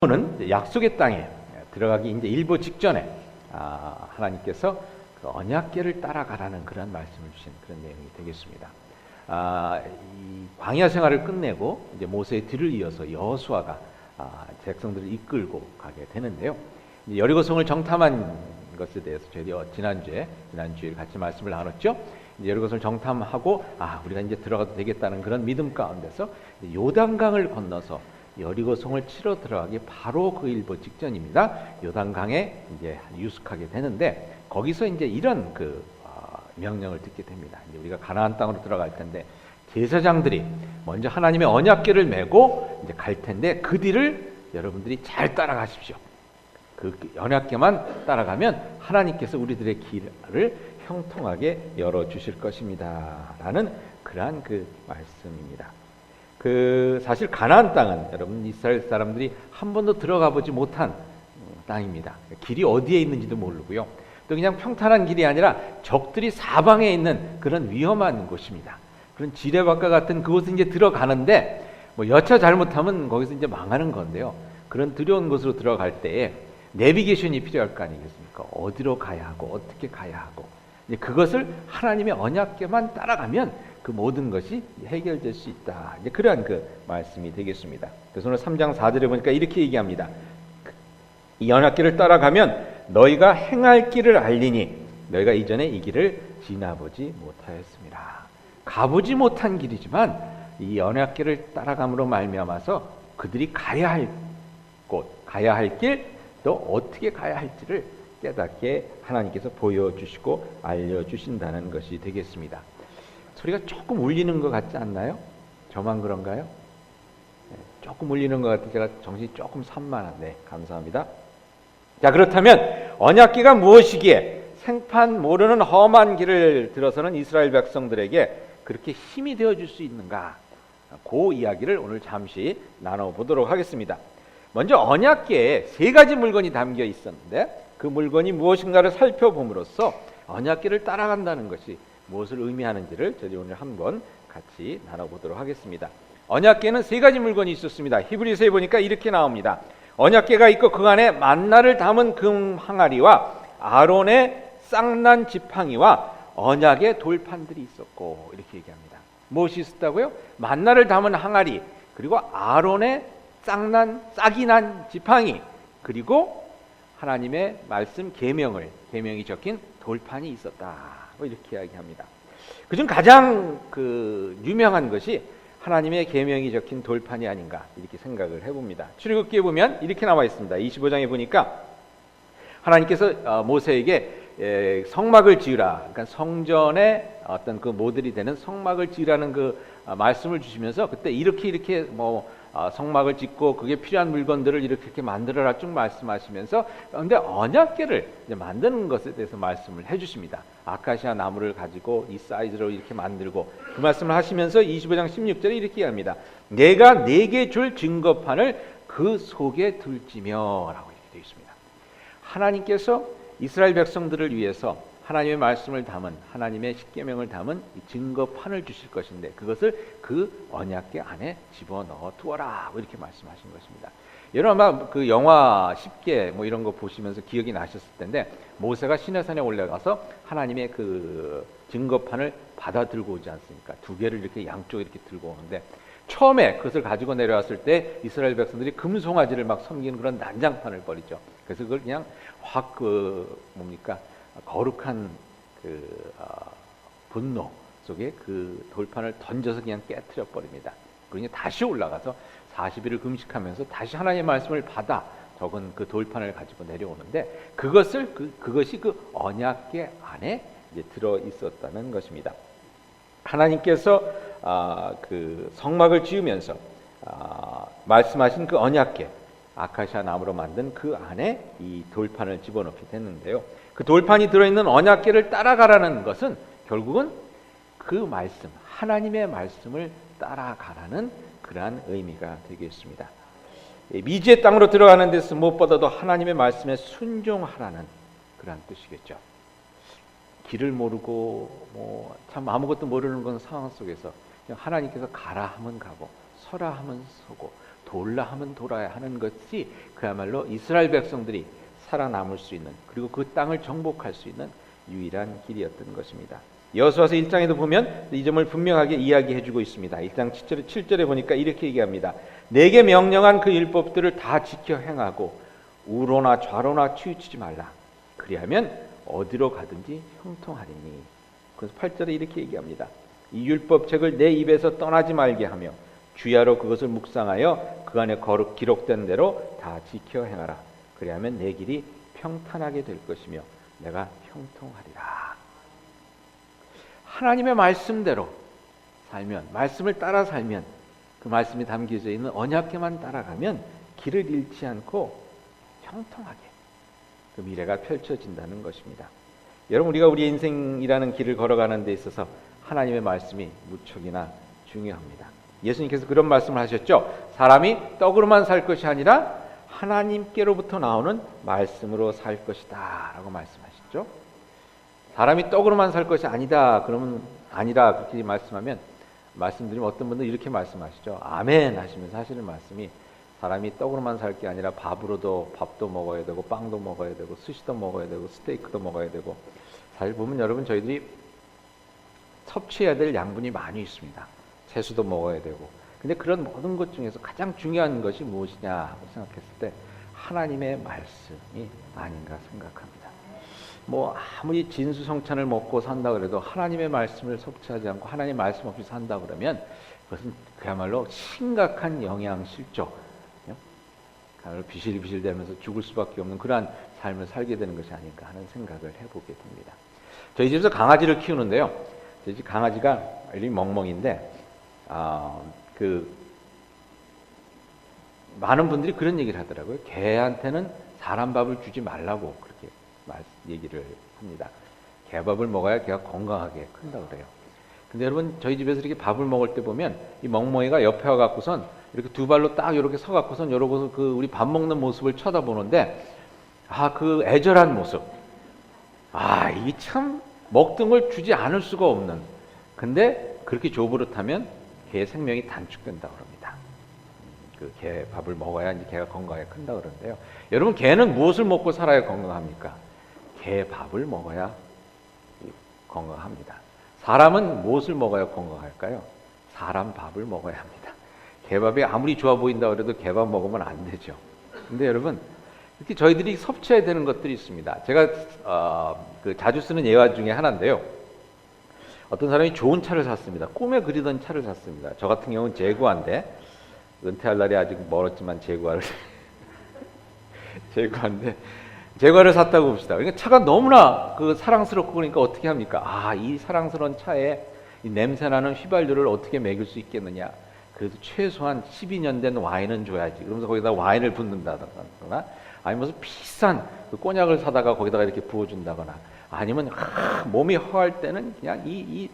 는 약속의 땅에 들어가기 이제 일보 직전에 하나님께서 그 언약궤를 따라가라는 그런 말씀을 주신 그런 내용이 되겠습니다. 이 광야 생활을 끝내고 이제 모세의 뒤를 이어서 여호수아가 백성들을 이끌고 가게 되는데요. 이제 여리고성을 정탐한 것에 대해서 저희들이 지난주에 같이 말씀을 나눴죠. 이제 여리고성을 정탐하고 우리가 이제 들어가도 되겠다는 그런 믿음 가운데서 요단강을 건너서 여리고성을 치러 들어가기 바로 그 일보 직전입니다. 요단강에 이제 유숙하게 되는데 거기서 이제 이런 명령을 듣게 됩니다. 이제 우리가 가나안 땅으로 들어갈 텐데 제사장들이 먼저 하나님의 언약궤를 메고 이제 갈 텐데 그 뒤를 여러분들이 잘 따라가십시오. 그 언약궤만 따라가면 하나님께서 우리들의 길을 형통하게 열어 주실 것입니다. 라는 그러한 말씀입니다. 사실 가나안 땅은 여러분 이스라엘 사람들이 한 번도 들어가 보지 못한 땅입니다. 길이 어디에 있는지도 모르고요. 또 그냥 평탄한 길이 아니라 적들이 사방에 있는 그런 위험한 곳입니다. 그런 지뢰밭과 같은 그곳에 이제 들어가는데 여차 잘못하면 거기서 이제 망하는 건데요. 그런 두려운 곳으로 들어갈 때에 내비게이션이 필요할 거 아니겠습니까? 어디로 가야 하고 어떻게 가야 하고 그것을 하나님의 언약궤만 따라가면 그 모든 것이 해결될 수 있다. 이제 그러한 말씀이 되겠습니다. 그래서 오늘 3장 4절에 보니까 이렇게 얘기합니다. 이 언약궤를 따라가면 너희가 행할 길을 알리니 너희가 이전에 이 길을 지나보지 못하였습니다. 가보지 못한 길이지만 이 언약궤를 따라감으로 말미암아서 그들이 가야 할 곳, 가야 할 길, 또 어떻게 가야 할지를 깨닫게 하나님께서 보여주시고 알려주신다는 것이 되겠습니다. 소리가 조금 울리는 것 같지 않나요? 저만 그런가요? 네, 조금 울리는 것 같아서 제가 정신이 조금 산만한데 감사합니다. 자, 그렇다면 언약궤가 무엇이기에 생판 모르는 험한 길을 들어서는 이스라엘 백성들에게 그렇게 힘이 되어줄 수 있는가? 그 이야기를 오늘 잠시 나눠보도록 하겠습니다. 먼저 언약궤에 세 가지 물건이 담겨 있었는데 그 물건이 무엇인가를 살펴봄으로써 언약궤를 따라간다는 것이 무엇을 의미하는지를 저희 오늘 한번 같이 나눠보도록 하겠습니다. 언약궤는 세 가지 물건이 있었습니다. 히브리서에 보니까 이렇게 나옵니다. 언약궤가 있고 그 안에 만나를 담은 금 항아리와 아론의 쌍난 지팡이와 언약의 돌판들이 있었고 이렇게 얘기합니다. 무엇이 있었다고요? 만나를 담은 항아리, 그리고 아론의 싹이 난 지팡이, 그리고 하나님의 말씀 계명이 적힌 돌판이 있었다. 이렇게 이야기합니다. 그중 가장 유명한 것이 하나님의 계명이 적힌 돌판이 아닌가 이렇게 생각을 해봅니다. 출애굽기에 보면 이렇게 나와 있습니다. 25장에 보니까 하나님께서 모세에게 성막을 지으라, 그러니까 성전의 어떤 모델이 되는 성막을 지으라는 말씀을 주시면서 그때 이렇게 성막을 짓고 그게 필요한 물건들을 이렇게 만들어라 쭉 말씀하시면서 그런데 언약궤를 만드는 것에 대해서 말씀을 해주십니다. 아카시아 나무를 가지고 이 사이즈로 이렇게 만들고 그 말씀을 하시면서 25장 16절에 이렇게 합니다. 내가 네게 줄 증거판을 그 속에 둘지며 라고 이렇게 되어 있습니다. 하나님께서 이스라엘 백성들을 위해서 하나님의 말씀을 담은 하나님의 십계명을 담은 증거판을 주실 것인데 그것을 그 언약궤 안에 집어넣어 두어라 이렇게 말씀하신 것입니다. 여러분 아마 영화 10개 이런 거 보시면서 기억이 나셨을 텐데 모세가 시내산에 올라가서 하나님의 증거판을 받아 들고 오지 않습니까? 두 개를 이렇게 양쪽에 이렇게 들고 오는데 처음에 그것을 가지고 내려왔을 때 이스라엘 백성들이 금송아지를 막 섬기는 그런 난장판을 벌이죠. 그래서 그걸 그냥 확 거룩한 분노 속에 돌판을 던져서 그냥 깨트려 버립니다. 그러니 다시 올라가서 40일을 금식하면서 다시 하나님의 말씀을 받아 적은 돌판을 가지고 내려오는데 그것이 언약궤 안에 이제 들어 있었다는 것입니다. 하나님께서 성막을 지으면서 말씀하신 언약궤 아카시아 나무로 만든 그 안에 이 돌판을 집어넣게 됐는데요. 그 돌판이 들어있는 언약궤를 따라가라는 것은 결국은 하나님의 말씀을 따라가라는 그러한 의미가 되겠습니다. 미지의 땅으로 들어가는 데서 무엇보다도 하나님의 말씀에 순종하라는 그러한 뜻이겠죠. 길을 모르고 참 아무것도 모르는 그런 상황 속에서 그냥 하나님께서 가라 하면 가고 서라 하면 서고 돌라 하면 돌아야 하는 것이 그야말로 이스라엘 백성들이 살아남을 수 있는, 그리고 그 땅을 정복할 수 있는 유일한 길이었던 것입니다. 여호수아서 1장에도 보면 이 점을 분명하게 이야기해주고 있습니다. 1장 7절에 보니까 이렇게 얘기합니다. 내게 명령한 그 율법들을 다 지켜 행하고 우로나 좌로나 치우치지 말라. 그리하면 어디로 가든지 형통하리니. 그래서 8절에 이렇게 얘기합니다. 이 율법책을 내 입에서 떠나지 말게 하며 주야로 그것을 묵상하여 그 안에 기록된 대로 다 지켜 행하라. 그리하면 내 길이 평탄하게 될 것이며 내가 형통하리라. 하나님의 말씀대로 살면, 말씀을 따라 살면, 그 말씀이 담겨져 있는 언약궤만 따라가면 길을 잃지 않고 형통하게 그 미래가 펼쳐진다는 것입니다. 여러분, 우리가 우리 인생이라는 길을 걸어가는 데 있어서 하나님의 말씀이 무척이나 중요합니다. 예수님께서 그런 말씀을 하셨죠. 사람이 떡으로만 살 것이 아니라 하나님께로부터 나오는 말씀으로 살 것이다 라고 말씀하셨죠. 사람이 떡으로만 살 것이 아니다 그러면 아니라 그렇게 말씀드리면 어떤 분들은 이렇게 말씀하시죠. 아멘 하시면서 하시는 말씀이 사람이 떡으로만 살 게 아니라 밥도 먹어야 되고 빵도 먹어야 되고 스시도 먹어야 되고 스테이크도 먹어야 되고, 잘 보면 여러분 저희들이 섭취해야 될 양분이 많이 있습니다. 채소도 먹어야 되고. 근데 그런 모든 것 중에서 가장 중요한 것이 무엇이냐고 생각했을 때 하나님의 말씀이 아닌가 생각합니다. 뭐 아무리 진수성찬을 먹고 산다 그래도 하나님의 말씀을 섭취하지 않고 하나님의 말씀 없이 산다 그러면 그것은 그야말로 심각한 영양실조, 비실비실대면서 죽을 수밖에 없는 그러한 삶을 살게 되는 것이 아닐까 하는 생각을 해보게 됩니다. 저희 집에서 강아지를 키우는데요. 저희 집 강아지가 이름이 멍멍인데 많은 분들이 그런 얘기를 하더라고요. 개한테는 사람 밥을 주지 말라고 그렇게 얘기를 합니다. 개밥을 먹어야 개가 건강하게 큰다 그래요. 근데 여러분 저희 집에서 이렇게 밥을 먹을 때 보면 이 멍멍이가 옆에 와갖고선 이렇게 두 발로 딱 이렇게 서갖고선 이러고서 그 우리 밥 먹는 모습을 쳐다보는데 그 애절한 모습, 이게 참 먹던 걸 주지 않을 수가 없는, 근데 그렇게 조부릇하면 개의 생명이 단축된다 그럽니다. 그 개 밥을 먹어야 이제 개가 건강하게 큰다 그러는데요. 여러분 개는 무엇을 먹고 살아야 건강합니까? 개 밥을 먹어야 건강합니다. 사람은 무엇을 먹어야 건강할까요? 사람 밥을 먹어야 합니다. 개밥이 아무리 좋아 보인다 그래도 개밥 먹으면 안 되죠. 근데 여러분 이렇게 저희들이 섭취해야 되는 것들이 있습니다. 제가 자주 쓰는 예화 중에 하나인데요. 어떤 사람이 좋은 차를 샀습니다. 꿈에 그리던 차를 샀습니다. 저 같은 경우는 제구아인데 은퇴할 날이 아직 멀었지만 제구아를 제구아를 샀다고 봅시다. 그러니까 차가 너무나 사랑스럽고 그러니까 어떻게 합니까? 이 사랑스러운 차에 이 냄새나는 휘발유를 어떻게 먹일 수 있겠느냐? 그래도 최소한 12년 된 와인은 줘야지. 그러면서 거기다 와인을 붓는다거나, 아니면 무슨 비싼 꼬냑을 사다가 거기다가 이렇게 부어준다거나, 아니면 몸이 허할 때는 그냥 이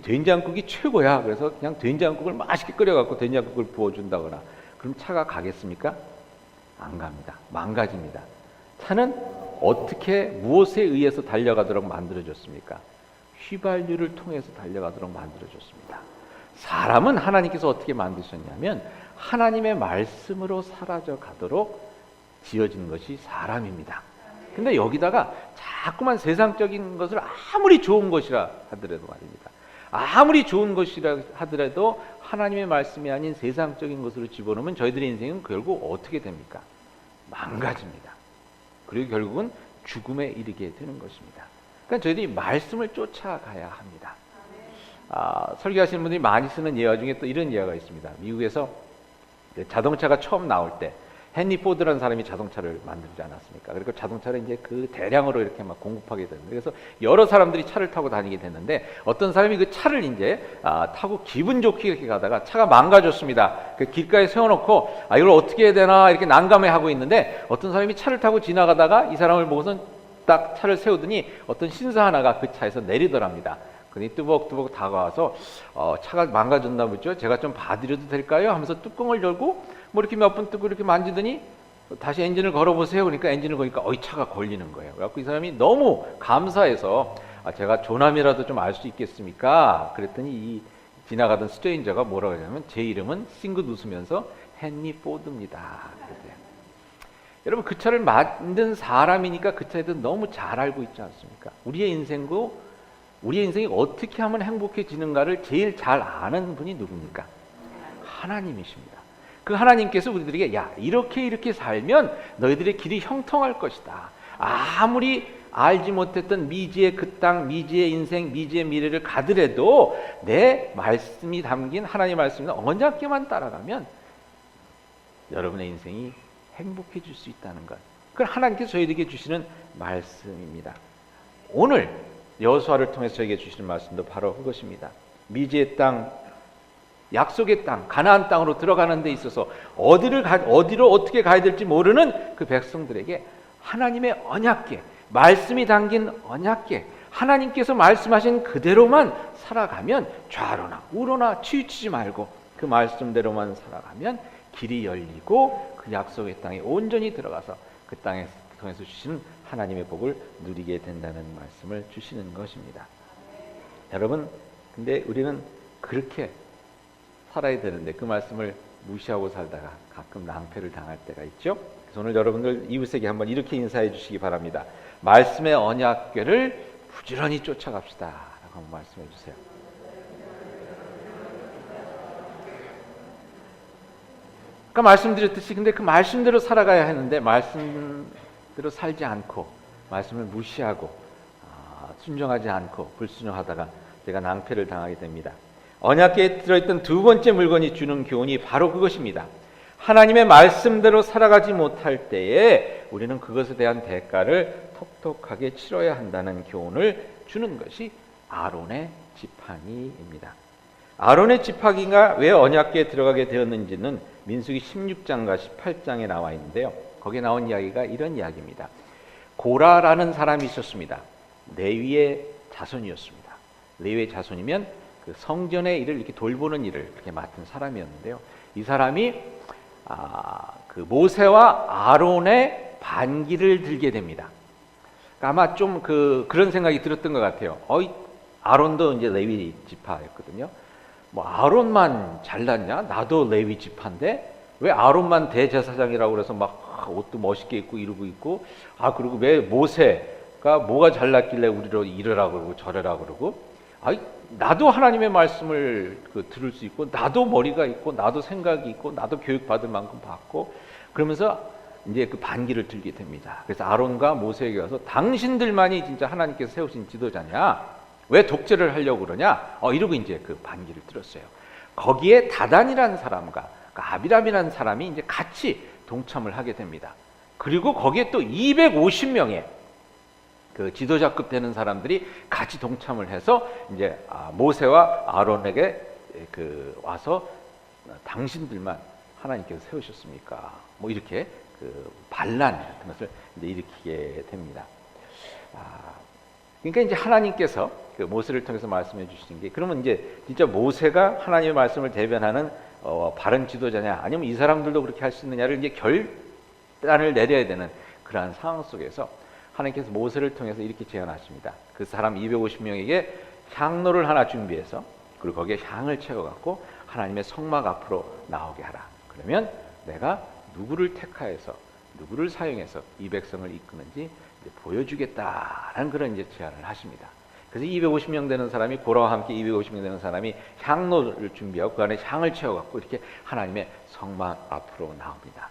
된장국이 최고야. 그래서 그냥 된장국을 맛있게 끓여갖고 된장국을 부어준다거나, 그럼 차가 가겠습니까? 안 갑니다. 망가집니다. 차는 어떻게 무엇에 의해서 달려가도록 만들어졌습니까? 휘발유를 통해서 달려가도록 만들어졌습니다. 사람은 하나님께서 어떻게 만드셨냐면 하나님의 말씀으로 사라져 가도록 지어진 것이 사람입니다. 근데 여기다가 자꾸만 세상적인 것을 아무리 좋은 것이라 하더라도 말입니다. 아무리 좋은 것이라 하더라도 하나님의 말씀이 아닌 세상적인 것으로 집어넣으면 저희들의 인생은 결국 어떻게 됩니까? 망가집니다. 그리고 결국은 죽음에 이르게 되는 것입니다. 그러니까 저희들이 말씀을 쫓아가야 합니다. 설교하시는 분들이 많이 쓰는 예화 중에 또 이런 예화가 있습니다. 미국에서 자동차가 처음 나올 때 헨리 포드라는 사람이 자동차를 만들지 않았습니까? 그리고 자동차를 이제 대량으로 이렇게 막 공급하게 됩니다. 그래서 여러 사람들이 차를 타고 다니게 됐는데 어떤 사람이 그 차를 이제 타고 기분 좋게 이렇게 가다가 차가 망가졌습니다. 그 길가에 세워놓고 이걸 어떻게 해야 되나 이렇게 난감해하고 있는데 어떤 사람이 차를 타고 지나가다가 이 사람을 보고선 딱 차를 세우더니 어떤 신사 하나가 그 차에서 내리더랍니다. 그니 뚜벅뚜벅 다가와서 차가 망가졌나 보죠. 제가 좀 봐드려도 될까요? 하면서 뚜껑을 열고 뭐 이렇게 몇 분 뜨고 이렇게 만지더니 다시 엔진을 걸어보세요. 그러니까 엔진을 거니까 차가 걸리는 거예요. 그래갖고 이 사람이 너무 감사해서 제가 조남이라도 좀 알 수 있겠습니까? 그랬더니 이 지나가던 스트레인저가 뭐라고 하냐면 제 이름은 싱긋 웃으면서 헨리 포드입니다. 그랬대요. 여러분, 그 차를 만든 사람이니까 그 차에 대해서 너무 잘 알고 있지 않습니까? 우리의 인생이 어떻게 하면 행복해지는가를 제일 잘 아는 분이 누굽니까? 하나님이십니다. 그 하나님께서 우리들에게 야, 이렇게 살면 너희들의 길이 형통할 것이다. 아무리 알지 못했던 미지의 그 땅, 미지의 인생, 미지의 미래를 가더라도 내 말씀이 담긴 하나님의 말씀을 언약계만 따라가면 여러분의 인생이 행복해질 수 있다는 것. 그건 하나님께서 저희에게 주시는 말씀입니다. 오늘 여호수아를 통해서 저에게 주시는 말씀도 바로 그것입니다. 미지의 땅, 약속의 땅, 가나안 땅으로 들어가는 데 있어서 어디로 어떻게 가야 될지 모르는 그 백성들에게 하나님의 언약궤, 말씀이 담긴 언약궤, 하나님께서 말씀하신 그대로만 살아가면 좌로나 우로나 치우치지 말고 그 말씀대로만 살아가면 길이 열리고 그 약속의 땅에 온전히 들어가서 그 땅에 통해서 주시는 하나님의 복을 누리게 된다는 말씀을 주시는 것입니다. 여러분, 근데 우리는 그렇게 살아야 되는데 그 말씀을 무시하고 살다가 가끔 낭패를 당할 때가 있죠. 그래서 오늘 여러분들 이웃에게 한번 이렇게 인사해 주시기 바랍니다. 말씀의 언약궤를 부지런히 쫓아갑시다 라고 한번 말씀해 주세요. 아까 말씀드렸듯이 근데 그 말씀대로 살아가야 하는데 말씀대로 살지 않고 말씀을 무시하고 순종하지 않고 불순종하다가 제가 낭패를 당하게 됩니다. 언약궤에 들어있던 두 번째 물건이 주는 교훈이 바로 그것입니다. 하나님의 말씀대로 살아가지 못할 때에 우리는 그것에 대한 대가를 톡톡하게 치러야 한다는 교훈을 주는 것이 아론의 지팡이입니다. 아론의 지팡이가 왜 언약궤에 들어가게 되었는지는 민수기 16장과 18장에 나와 있는데요. 거기에 나온 이야기가 이런 이야기입니다. 고라라는 사람이 있었습니다. 레위의 자손이었습니다. 레위의 자손이면 그 성전의 일을 이렇게 돌보는 일을 이렇게 맡은 사람이었는데요. 이 사람이 그 모세와 아론의 반기를 들게 됩니다. 아마 좀 그런 생각이 들었던 것 같아요. 아론도 이제 레위 지파였거든요. 뭐 아론만 잘났냐? 나도 레위 지파인데 왜 아론만 대제사장이라고 그래서 막 옷도 멋있게 입고 이러고 있고 그리고 왜 모세가 뭐가 잘났길래 우리로 이러라 그러고 저러라 그러고 나도 하나님의 말씀을 들을 수 있고 나도 머리가 있고 나도 생각이 있고 나도 교육받을 만큼 받고 그러면서 이제 그 반기를 들게 됩니다. 그래서 아론과 모세에게 와서 당신들만이 진짜 하나님께서 세우신 지도자냐? 왜 독재를 하려고 그러냐? 이러고 이제 그 반기를 들었어요. 거기에 다단이라는 사람과 아비람이라는 사람이 이제 같이 동참을 하게 됩니다. 그리고 거기에 또 250명의 그 지도자급 되는 사람들이 같이 동참을 해서 이제 모세와 아론에게 와서 당신들만 하나님께서 세우셨습니까? 뭐 이렇게 반란 같은 것을 이제 일으키게 됩니다. 그러니까 이제 하나님께서 그 모세를 통해서 말씀해 주시는 게 그러면 이제 진짜 모세가 하나님의 말씀을 대변하는 바른 지도자냐 아니면 이 사람들도 그렇게 할 수 있느냐를 이제 결단을 내려야 되는 그러한 상황 속에서 하나님께서 모세를 통해서 이렇게 제안하십니다. 그 사람 250명에게 향로를 하나 준비해서 그리고 거기에 향을 채워갖고 하나님의 성막 앞으로 나오게 하라. 그러면 내가 누구를 택하여서 누구를 사용해서 이 백성을 이끄는지 보여주겠다라는 그런 이제 제안을 하십니다. 그래서 250명 되는 사람이 고라와 함께 250명 되는 사람이 향로를 준비하고 그 안에 향을 채워갖고 이렇게 하나님의 성막 앞으로 나옵니다.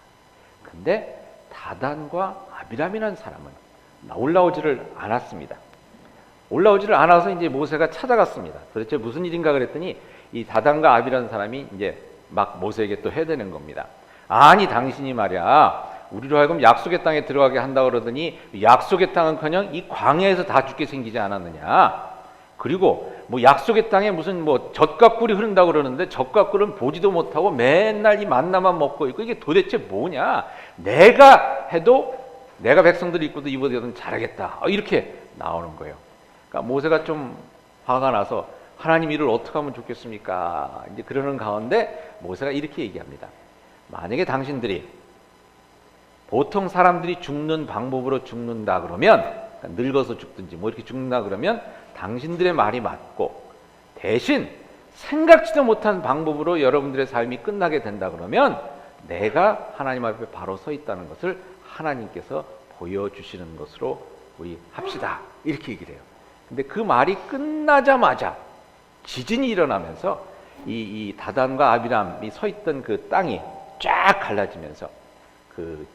근데 다단과 아비람이라는 사람은 올라오지를 않았습니다. 올라오지를 않아서 이제 모세가 찾아갔습니다. 도대체 무슨 일인가 그랬더니 이 다단과 아비라는 사람이 이제 막 모세에게 또 해대는 겁니다. 아니 당신이 말이야 우리로 하여금 약속의 땅에 들어가게 한다 그러더니 약속의 땅은커녕 이 광야에서 다 죽게 생기지 않았느냐. 그리고 뭐 약속의 땅에 무슨 뭐 젖과 꿀이 흐른다고 그러는데 젖과 꿀은 보지도 못하고 맨날 이 만나만 먹고 있고 이게 도대체 뭐냐. 내가 해도 내가 백성들이 입고도 입어도 잘하겠다. 이렇게 나오는 거예요. 그러니까 모세가 좀 화가 나서 하나님 일을 어떻게 하면 좋겠습니까? 이제 그러는 가운데 모세가 이렇게 얘기합니다. 만약에 당신들이 보통 사람들이 죽는 방법으로 죽는다 그러면 늙어서 죽든지 뭐 이렇게 죽는다 그러면 당신들의 말이 맞고 대신 생각지도 못한 방법으로 여러분들의 삶이 끝나게 된다 그러면 내가 하나님 앞에 바로 서 있다는 것을 하나님께서 보여주시는 것으로 우리 합시다. 이렇게 얘기를 해요. 근데 그 말이 끝나자마자 지진이 일어나면서 이 다단과 아비람이 서 있던 그 땅이 쫙 갈라지면서 그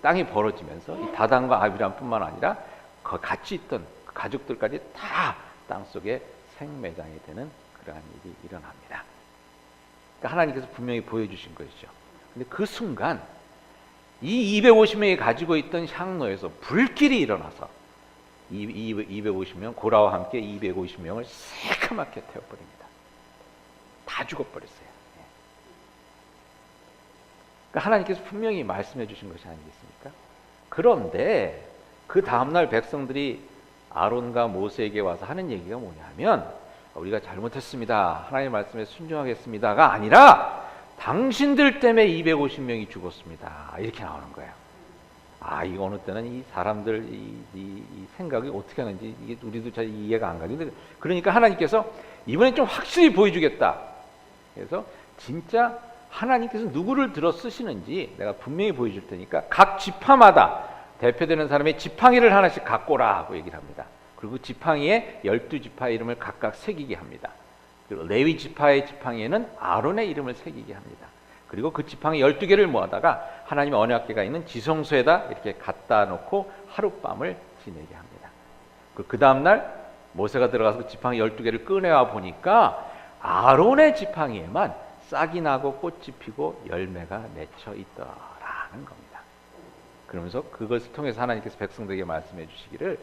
땅이 벌어지면서 이 다단과 아비람뿐만 아니라 그 같이 있던 가족들까지 다 땅속에 생매장이 되는 그러한 일이 일어납니다. 그러니까 하나님께서 분명히 보여주신 것이죠. 근데 그 순간 이 250명이 가지고 있던 향로에서 불길이 일어나서 250명, 고라와 함께 250명을 새카맣게 태워버립니다. 다 죽어버렸어요. 그러니까 하나님께서 분명히 말씀해 주신 것이 아니겠습니까? 그런데 그 다음날 백성들이 아론과 모세에게 와서 하는 얘기가 뭐냐면 우리가 잘못했습니다. 하나님의 말씀에 순종하겠습니다가 아니라 당신들 때문에 250명이 죽었습니다. 이렇게 나오는 거예요. 이거 어느 때는 이 사람들 이 생각이 어떻게 하는지 이게 우리도 잘 이해가 안 가죠. 그러니까 하나님께서 이번엔 좀 확실히 보여주겠다. 그래서 진짜 하나님께서 누구를 들어 쓰시는지 내가 분명히 보여줄 테니까 각 지파마다 대표되는 사람의 지팡이를 하나씩 갖고 오라고 얘기를 합니다. 그리고 지팡이에 12지파의 이름을 각각 새기게 합니다. 그리고 레위 지파의 지팡이에는 아론의 이름을 새기게 합니다. 그리고 그 지팡이 12개를 모아다가 하나님의 언약궤가 있는 지성소에다 이렇게 갖다 놓고 하룻밤을 지내게 합니다. 그 다음날 모세가 들어가서 그 지팡이 12개를 꺼내와 보니까 아론의 지팡이에만 싹이 나고 꽃이 피고 열매가 맺혀 있더라는 겁니다. 그러면서 그것을 통해서 하나님께서 백성들에게 말씀해 주시기를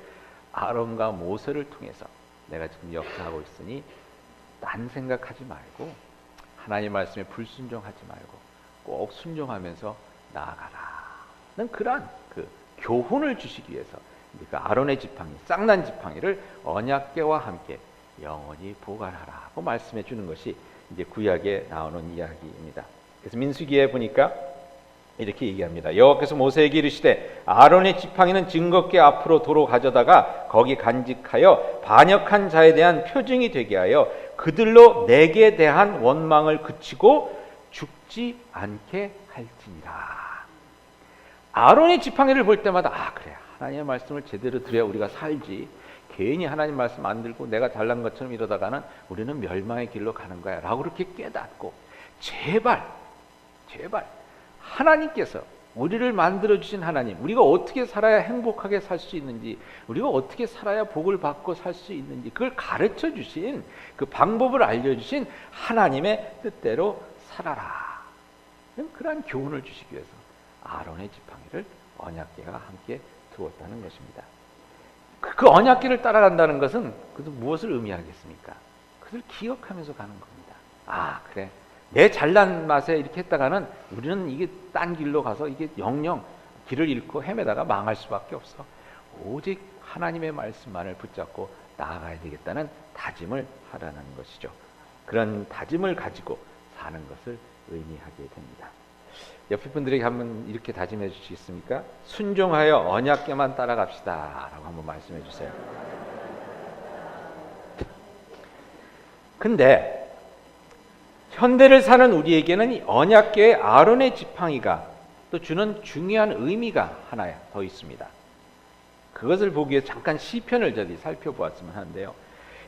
아론과 모세를 통해서 내가 지금 역사하고 있으니 딴 생각하지 말고 하나님 말씀에 불순종하지 말고 꼭 순종하면서 나아가라는 그러한 그 교훈을 주시기 위해서 그 아론의 지팡이, 쌍난 지팡이를 언약궤와 함께 영원히 보관하라고 말씀해 주는 것이 이제 구약에 나오는 이야기입니다. 그래서 민수기에 보니까 이렇게 얘기합니다. 여호와께서 모세에게 이르시되 아론의 지팡이는 증거궤 앞으로 도로 가져다가 거기 간직하여 반역한 자에 대한 표징이 되게 하여 그들로 내게 대한 원망을 그치고 죽지 않게 할지니라. 아론의 지팡이를 볼 때마다 그래, 하나님의 말씀을 제대로 들어야 우리가 살지, 괜히 하나님 말씀 안 들고 내가 잘난 것처럼 이러다가는 우리는 멸망의 길로 가는 거야 라고 그렇게 깨닫고 제발 하나님께서 우리를 만들어주신 하나님, 우리가 어떻게 살아야 행복하게 살 수 있는지, 우리가 어떻게 살아야 복을 받고 살 수 있는지 그걸 가르쳐 주신, 그 방법을 알려주신 하나님의 뜻대로 살아라. 그러한 교훈을 주시기 위해서 아론의 지팡이를 언약궤가 함께 두었다는 것입니다. 그 언약궤를 따라간다는 것은 그것은 무엇을 의미하겠습니까? 그것을 기억하면서 가는 겁니다. 그래, 내 잘난 맛에 이렇게 했다가는 우리는 이게 딴 길로 가서 이게 영영 길을 잃고 헤매다가 망할 수밖에 없어. 오직 하나님의 말씀만을 붙잡고 나아가야 되겠다는 다짐을 하라는 것이죠. 그런 다짐을 가지고 사는 것을 의미하게 됩니다. 옆에 분들에게 한번 이렇게 다짐해 주시겠습니까? 순종하여 언약궤만 따라갑시다 라고 한번 말씀해 주세요. 근데 현대를 사는 우리에게는 이 언약궤의 아론의 지팡이가 또 주는 중요한 의미가 하나 더 있습니다. 그것을 보기 위해서 잠깐 시편을 저기 살펴보았으면 하는데요.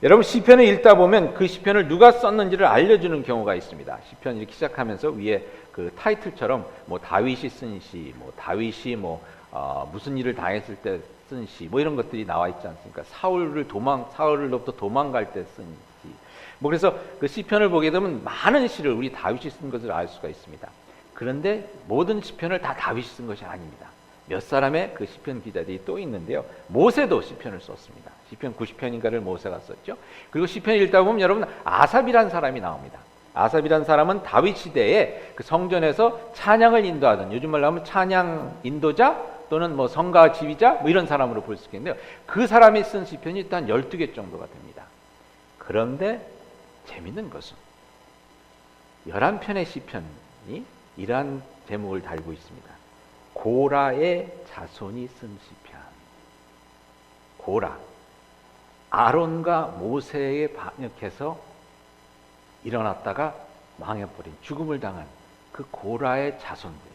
여러분, 시편을 읽다 보면 그 시편을 누가 썼는지를 알려주는 경우가 있습니다. 시편 이렇게 시작하면서 위에 그 타이틀처럼 뭐 다윗이 쓴 시, 뭐 다윗이 무슨 일을 당했을 때 쓴 시, 뭐 이런 것들이 나와 있지 않습니까? 사울로부터 도망갈 때 쓴 시. 그래서 그 시편을 보게 되면 많은 시를 우리 다윗이 쓴 것을 알 수가 있습니다. 그런데 모든 시편을 다 다윗이 쓴 것이 아닙니다. 몇 사람의 그 시편 기자들이 또 있는데요. 모세도 시편을 썼습니다. 시편 90편인가를 모세가 썼죠. 그리고 시편 읽다 보면 여러분 아삽이라는 사람이 나옵니다. 아삽이라는 사람은 다윗 시대에 그 성전에서 찬양을 인도하던, 요즘 말로 하면 찬양 인도자 또는 뭐 성가 지휘자 뭐 이런 사람으로 볼 수 있겠는데요. 그 사람이 쓴 시편이 일단 12개 정도가 됩니다. 그런데 재밌는 것은 11편의 시편이 이러한 제목을 달고 있습니다. 고라의 자손이 쓴 시편. 고라, 아론과 모세에 반역해서 일어났다가 망해버린, 죽음을 당한 그 그 고라의 자손들이,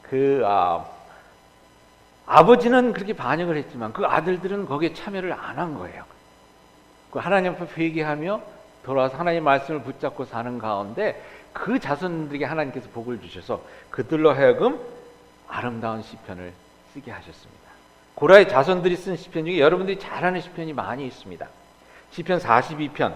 그러니까 아버지는 그렇게 반역을 했지만 그 아들들은 거기에 참여를 안 한 거예요. 그 하나님 앞에 회개하며 돌아와서 하나님의 말씀을 붙잡고 사는 가운데 그 자손들에게 하나님께서 복을 주셔서 그들로 하여금 아름다운 시편을 쓰게 하셨습니다. 고라의 자손들이 쓴 시편 중에 여러분들이 잘 아는 시편이 많이 있습니다. 시편 42편,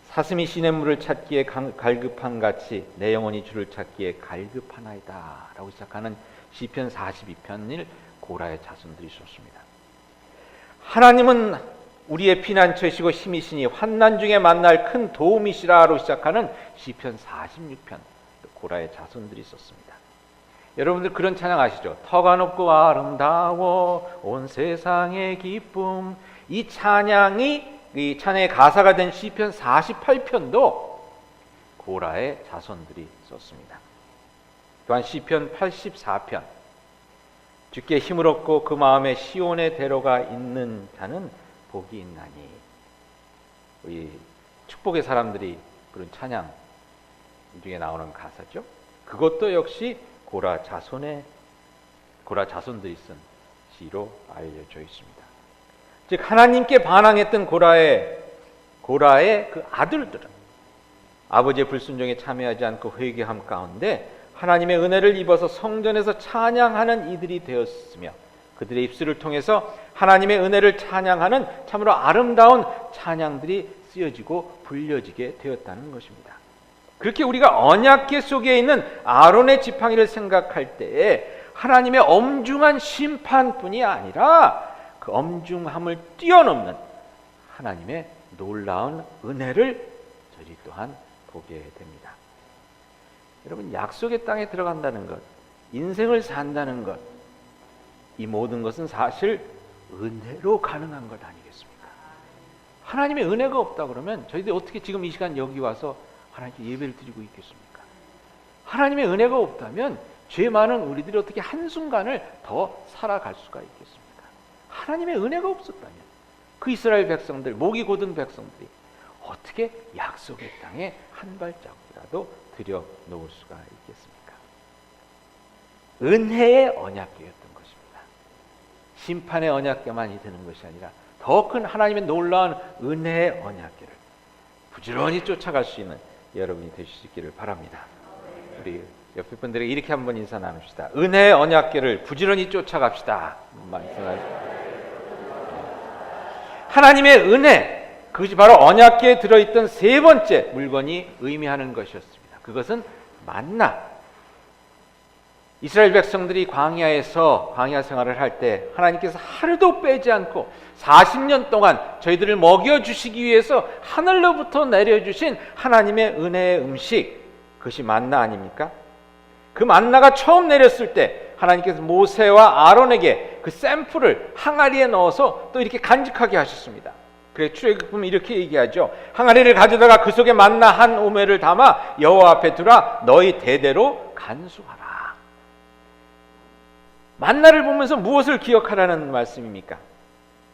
사슴이 시냇물을 찾기에 갈급한 같이 내 영혼이 주를 찾기에 갈급하나이다 라고 시작하는 시편 42편을 고라의 자손들이 썼습니다. 하나님은 우리의 피난처이시고 힘이시니 환난 중에 만날 큰 도움이시라로 시작하는 시편 46편, 고라의 자손들이 썼습니다. 여러분들 그런 찬양 아시죠? 터가 높고 아름다워 온 세상의 기쁨. 이 찬양의 가사가 된 시편 48편도 고라의 자손들이 썼습니다. 또한 시편 84편, 주께 힘을 얻고 그 마음에 시온의 대로가 있는 자는 복이 있나니. 이 축복의 사람들이 부른 찬양 중에 나오는 가사죠. 그것도 역시 고라 자손들이 쓴 시로 알려져 있습니다. 즉 하나님께 반항했던 고라의 그 아들들은 아버지의 불순종에 참여하지 않고 회개함 가운데 하나님의 은혜를 입어서 성전에서 찬양하는 이들이 되었으며 그들의 입술을 통해서 하나님의 은혜를 찬양하는 참으로 아름다운 찬양들이 쓰여지고 불려지게 되었다는 것입니다. 그렇게 우리가 언약궤 속에 있는 아론의 지팡이를 생각할 때에 하나님의 엄중한 심판뿐이 아니라 그 엄중함을 뛰어넘는 하나님의 놀라운 은혜를 저희 또한 보게 됩니다. 여러분, 약속의 땅에 들어간다는 것, 인생을 산다는 것, 이 모든 것은 사실 은혜로 가능한 것 아니겠습니까? 하나님의 은혜가 없다 그러면 저희들이 어떻게 지금 이 시간 여기 와서 하나님께 예배를 드리고 있겠습니까? 하나님의 은혜가 없다면 죄 많은 우리들이 어떻게 한순간을 더 살아갈 수가 있겠습니까? 하나님의 은혜가 없었다면 그 이스라엘 백성들, 목이 곧은 백성들이 어떻게 약속의 땅에 한 발자국이라도 들여놓을 수가 있겠습니까? 은혜의 언약궤였던 것입니다. 심판의 언약궤만이 되는 것이 아니라 더 큰 하나님의 놀라운 은혜의 언약궤를 부지런히 쫓아갈 수 있는 여러분이 되시기를 바랍니다. 우리 옆에 분들에게 이렇게 한번 인사 나눕시다. 은혜의 언약궤를 부지런히 쫓아갑시다. 하나님의 은혜, 그것이 바로 언약궤에 들어있던 세 번째 물건이 의미하는 것이었습니다. 그것은 만나. 이스라엘 백성들이 광야 생활을 할 때 하나님께서 하루도 빼지 않고 40년 동안 저희들을 먹여주시기 위해서 하늘로부터 내려주신 하나님의 은혜의 음식, 그것이 만나 아닙니까? 그 만나가 처음 내렸을 때 하나님께서 모세와 아론에게 그 샘플을 항아리에 넣어서 또 이렇게 간직하게 하셨습니다. 그래서 출애굽 보면 이렇게 얘기하죠. 항아리를 가져다가 그 속에 만나 한 오매를 담아 여호와 앞에 두라. 너희 대대로 간수하라. 만나를 보면서 무엇을 기억하라는 말씀입니까?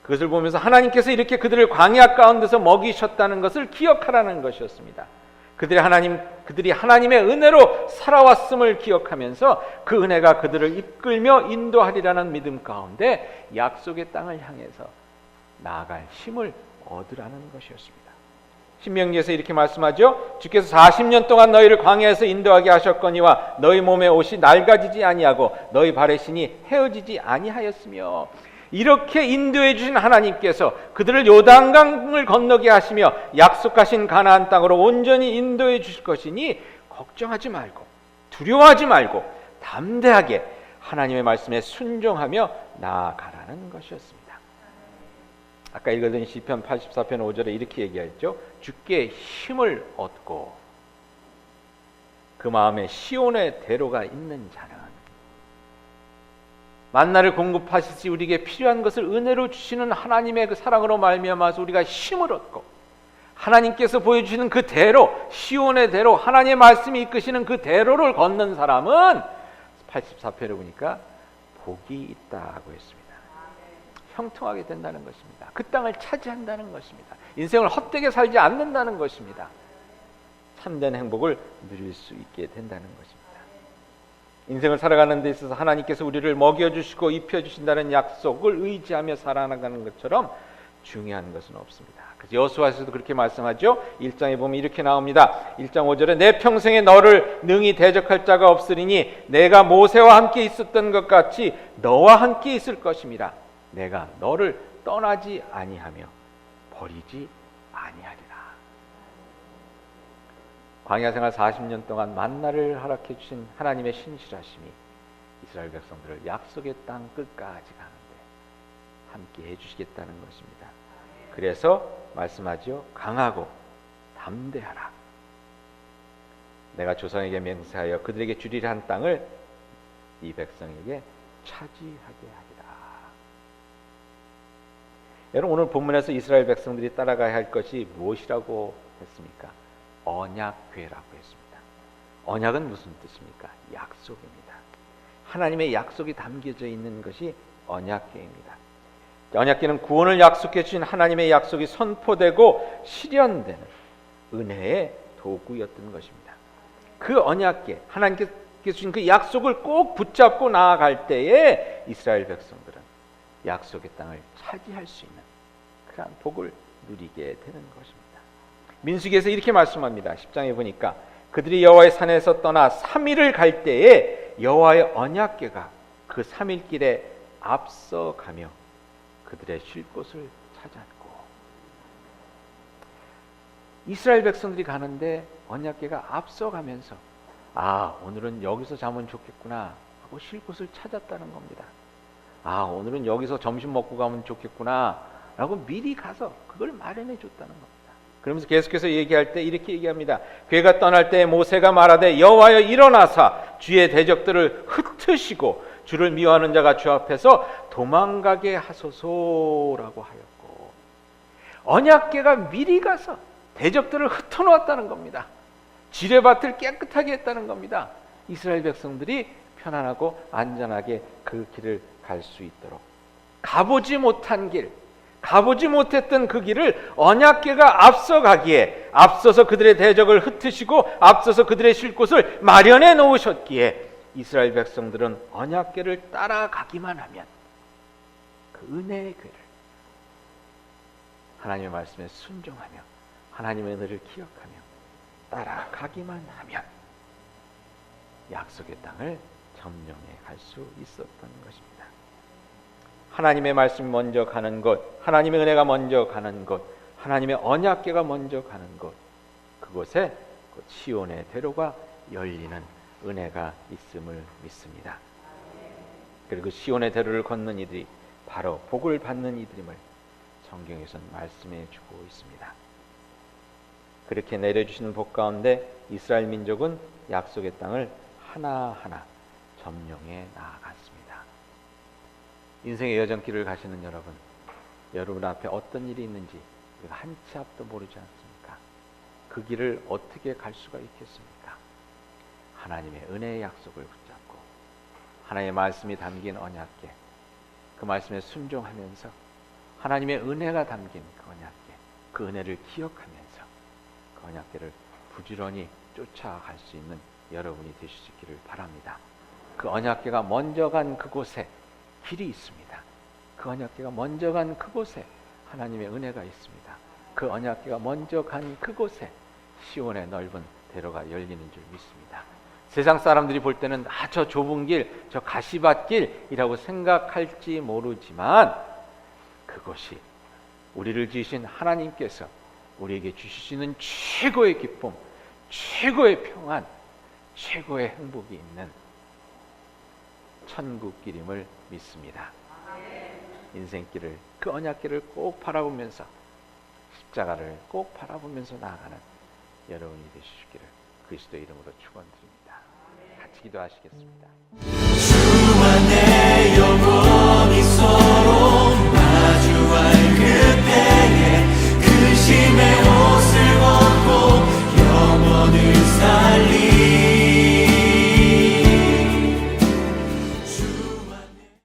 그것을 보면서 하나님께서 이렇게 그들을 광야 가운데서 먹이셨다는 것을 기억하라는 것이었습니다. 그들이 하나님의 은혜로 살아왔음을 기억하면서 그 은혜가 그들을 이끌며 인도하리라는 믿음 가운데 약속의 땅을 향해서 나아갈 힘을 얻으라는 것이었습니다. 신명기에서 이렇게 말씀하죠. 주께서 40년 동안 너희를 광야에서 인도하게 하셨거니와 너희 몸의 옷이 낡아지지 아니하고 너희 발의 신이 헤어지지 아니하였으며, 이렇게 인도해 주신 하나님께서 그들을 요단강을 건너게 하시며 약속하신 가나안 땅으로 온전히 인도해 주실 것이니 걱정하지 말고 두려워하지 말고 담대하게 하나님의 말씀에 순종하며 나아가라는 것이었습니다. 아까 읽었던 시편 84편 5절에 이렇게 얘기했죠. 주께 힘을 얻고 그 마음에 시온의 대로가 있는 자는, 만나를 공급하시지 우리에게 필요한 것을 은혜로 주시는 하나님의 그 사랑으로 말미암아서 우리가 힘을 얻고 하나님께서 보여주시는 그 대로, 시온의 대로, 하나님의 말씀이 이끄시는 그 대로를 걷는 사람은 84편에 보니까 복이 있다고 했습니다. 형통하게 된다는 것입니다. 그 땅을 차지한다는 것입니다. 인생을 헛되게 살지 않는다는 것입니다. 참된 행복을 누릴 수 있게 된다는 것입니다. 인생을 살아가는 데 있어서 하나님께서 우리를 먹여주시고 입혀주신다는 약속을 의지하며 살아나가는 것처럼 중요한 것은 없습니다. 그래서 여호수아서도 그렇게 말씀하죠. 1장에 보면 이렇게 나옵니다. 1장 5절에 내 평생에 너를 능히 대적할 자가 없으리니 내가 모세와 함께 있었던 것 같이 너와 함께 있을 것임이라. 내가 너를 떠나지 아니하며 버리지 아니하리라. 광야 생활 40년 동안 만나를 허락해 주신 하나님의 신실하심이 이스라엘 백성들을 약속의 땅 끝까지 가는데 함께 해주시겠다는 것입니다. 그래서 말씀하죠. 강하고 담대하라. 내가 조상에게 맹세하여 그들에게 주리라 한 땅을 이 백성에게 차지하게 하리라. 여러분, 오늘 본문에서 이스라엘 백성들이 따라가야 할 것이 무엇이라고 했습니까? 언약궤라고 했습니다. 언약은 무슨 뜻입니까? 약속입니다. 하나님의 약속이 담겨져 있는 것이 언약궤입니다. 언약궤는 구원을 약속해 주신 하나님의 약속이 선포되고 실현되는 은혜의 도구였던 것입니다. 그 언약궤, 하나님께서 주신 그 약속을 꼭 붙잡고 나아갈 때에 이스라엘 백성들은 약속의 땅을 차지할 수 있는 그러한 복을 누리게 되는 것입니다. 민수기에서 이렇게 말씀합니다. 10장에 보니까 그들이 여호와의 산에서 떠나 3일을 갈 때에 여호와의 언약궤가 그 3일 길에 앞서가며 그들의 쉴 곳을 찾았고, 이스라엘 백성들이 가는데 언약궤가 앞서가면서 오늘은 여기서 자면 좋겠구나 하고 쉴 곳을 찾았다는 겁니다. 오늘은 여기서 점심 먹고 가면 좋겠구나 라고 미리 가서 그걸 마련해 줬다는 겁니다. 그러면서 계속해서 얘기할 때 이렇게 얘기합니다. 궤가 떠날 때 모세가 말하되 여호와여 일어나사 주의 대적들을 흩으시고 주를 미워하는 자가 주 앞에서 도망가게 하소서라고 하였고, 언약궤가 미리 가서 대적들을 흩어놓았다는 겁니다. 지뢰밭을 깨끗하게 했다는 겁니다. 이스라엘 백성들이 편안하고 안전하게 그 길을 갈 수 있도록 가보지 못한 길, 가보지 못했던 그 길을 언약궤가 앞서가기에, 앞서서 그들의 대적을 흩으시고 앞서서 그들의 쉴 곳을 마련해 놓으셨기에 이스라엘 백성들은 언약궤를 따라가기만 하면 그 은혜의 궤를, 하나님의 말씀에 순종하며 하나님의 은혜를 기억하며 따라가기만 하면 약속의 땅을 점령해 갈 수 있었던 것입니다. 하나님의 말씀이 먼저 가는 곳, 하나님의 은혜가 먼저 가는 곳, 하나님의 언약궤가 먼저 가는 곳, 그곳에 시온의 대로가 열리는 은혜가 있음을 믿습니다. 그리고 시온의 대로를 걷는 이들이 바로 복을 받는 이들임을 성경에서는 말씀해 주고 있습니다. 그렇게 내려주시는 복 가운데 이스라엘 민족은 약속의 땅을 하나하나 점령해 나아갔습니다. 인생의 여정길을 가시는 여러분 앞에 어떤 일이 있는지 우리가 한 치 앞도 모르지 않습니까? 그 길을 어떻게 갈 수가 있겠습니까? 하나님의 은혜의 약속을 붙잡고 하나님의 말씀이 담긴 언약궤, 그 말씀에 순종하면서 하나님의 은혜가 담긴 그 언약궤, 그 은혜를 기억하면서 그 언약궤를 부지런히 쫓아갈 수 있는 여러분이 되시기를 바랍니다. 그 언약궤가 먼저 간 그곳에 길이 있습니다. 그 언약궤가 먼저 간 그곳에 하나님의 은혜가 있습니다. 그 언약궤가 먼저 간 그곳에 시온의 넓은 대로가 열리는 줄 믿습니다. 세상 사람들이 볼 때는 저 좁은 길, 저 가시밭길이라고 생각할지 모르지만 그것이 우리를 지으신 하나님께서 우리에게 주시는 최고의 기쁨, 최고의 평안, 최고의 행복이 있는 천국길임을 믿습니다. 인생길을, 그 언약길을 꼭 바라보면서, 십자가를 꼭 바라보면서 나아가는 여러분이 되시기를 그리스도의 이름으로 축원드립니다. 같이 기도하시겠습니다.